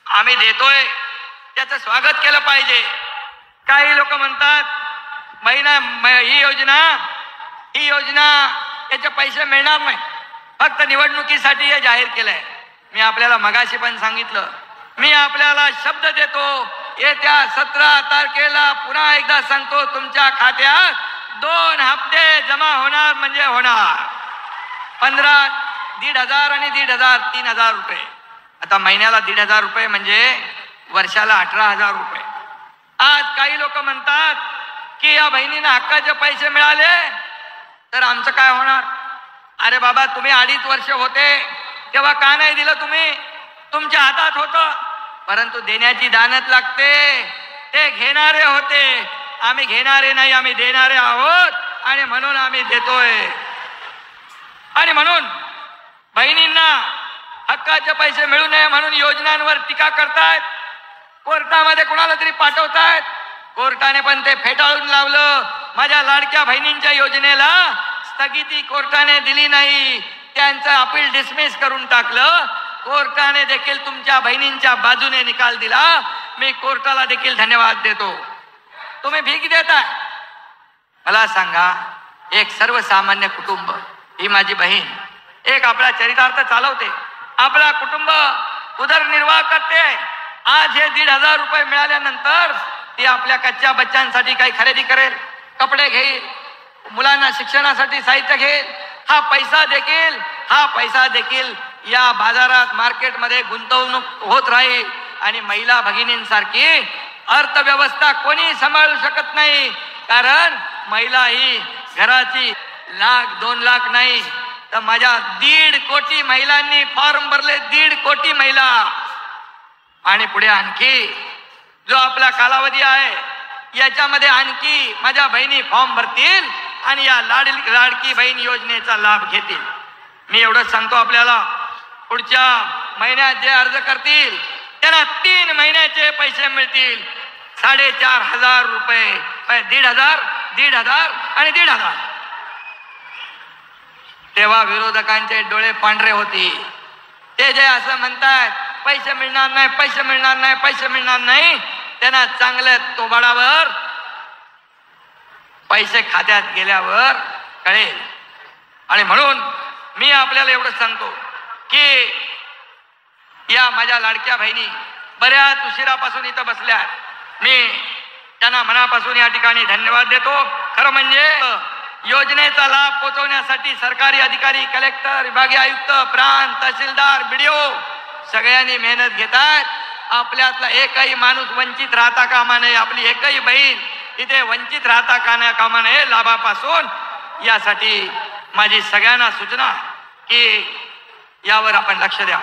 आम्ही देतोय त्याचं स्वागत केलं पाहिजे। काही लोक म्हणतात ही योजना याचे पैसे मिळणार नाही, फक्त निवडणुकीसाठी हे जाहीर केलंय। मी आपल्याला मगाशी पण सांगितलं, मी आपल्याला शब्द देतो, येत्या 17 तारखेला पुन्हा एकदा सांगतो, तुमच्या खात्यात 2 हप्ते जमा होणार म्हणजे होणार। 15, 1,500 आणि 1,500, 3,000 रुपये। आता महिन्याला 1,500 रुपये म्हणजे वर्षाला 18,000 रुपये। आज काही लोक म्हणतात की या बहिणींना हक्काचे पैसे मिळाले तर आमचं काय होणार? अरे बाबा, तुम्ही 2.5 वर्ष होते तेव्हा का नाही दिलं? तुमच्या हातात होतं, परंतु देण्याची दानत लागते। ते घेणारे होते, आम्ही घेणारे नाही, आम्ही देणारे आहोत आणि म्हणून आम्ही देतोय। आणि म्हणून बहिणींना हक्काचे पैसे मिळू नये म्हणून योजनांवर टीका करतायत, कोर्टामध्ये कुणाला तरी पाठवतायत। कोर्टाने पण ते फेटाळून लावलं। माझ्या लाडक्या बहिणींच्या योजनेला स्थगिती कोर्टाने दिली नाही, त्यांचं अपील डिसमिस करून टाकलं। कोर्टाने देखील तुमच्या बहिणींच्या बाजूने निकाल दिला। मी कोर्टाला देखील धन्यवाद देतो। तुम्ही भीक देताय। मला सांगा, एक सर्वसामान्य कुटुंब, ही माझी बहीण एक आपला चरितार्थ चालवते, आपला कुटुंब उदरनिर्वाह करते। आज हे 1,500 रुपये मिळाल्यानंतर ती आपल्या कच्च्या बच्चांसाठी काही खरेदी करेल, कपडे घेईल, मुलांना शिक्षणासाठी साहित्य घेईल। हा पैसा देखील या बाजारात मार्केटमध्ये गुंतवणूक होत राहील आणि महिला भगिनींसारखी अर्थव्यवस्था कोणी सांभाळू शकत नाही। कारण महिला ही घराची 1,00,000-2 लाख नाही तर माझ्या 1.5 कोटी महिलांनी फॉर्म भरले, 1.5 कोटी महिला। आणि पुढे आणखी जो आपला कालावधी आहे याच्यामध्ये आणखी माझ्या बहिणी फॉर्म भरतील आणि या लाडकी बहीण योजनेचा लाभ घेतील। मी एवढंच सांगतो आपल्याला, पुढच्या महिन्यात जे अर्ज करतील त्यांना 3 महिन्याचे पैसे मिळतील। 4,500 रुपये, 1,500, 1,500 आणि 1,500। तेव्हा विरोधकांचे डोळे पांढरे होतील। ते जे असं म्हणतात पैसे मिळणार नाही, पैसे मिळणार नाही, पैसे मिळणार नाही, त्यांना चांगल्या तोबाडावर पैसे खात्यात गेल्यावर कळेल। आणि म्हणून मी आपल्याला एवढं सांगतो की या माझ्या लाडक्या बहिणी बऱ्याच उशिरापासून इथं बसल्या, मी त्यांना मनापासून या ठिकाणी धन्यवाद देतो। खरं म्हणजे योजनेचा लाभ पोहोचवण्यासाठी सरकारी अधिकारी, कलेक्टर, विभागीय आयुक्त, प्रांत तहसीलदार, BDO सगळ्यांनी मेहनत घेतात। आपल्यातला एकही माणूस वंचित राहता कामा नये, आपली एकही बहीण इथे वंचित राहता कामा नये लाभापासून। यासाठी माझी सगळ्यांना सूचना की यावर आपण लक्ष द्या।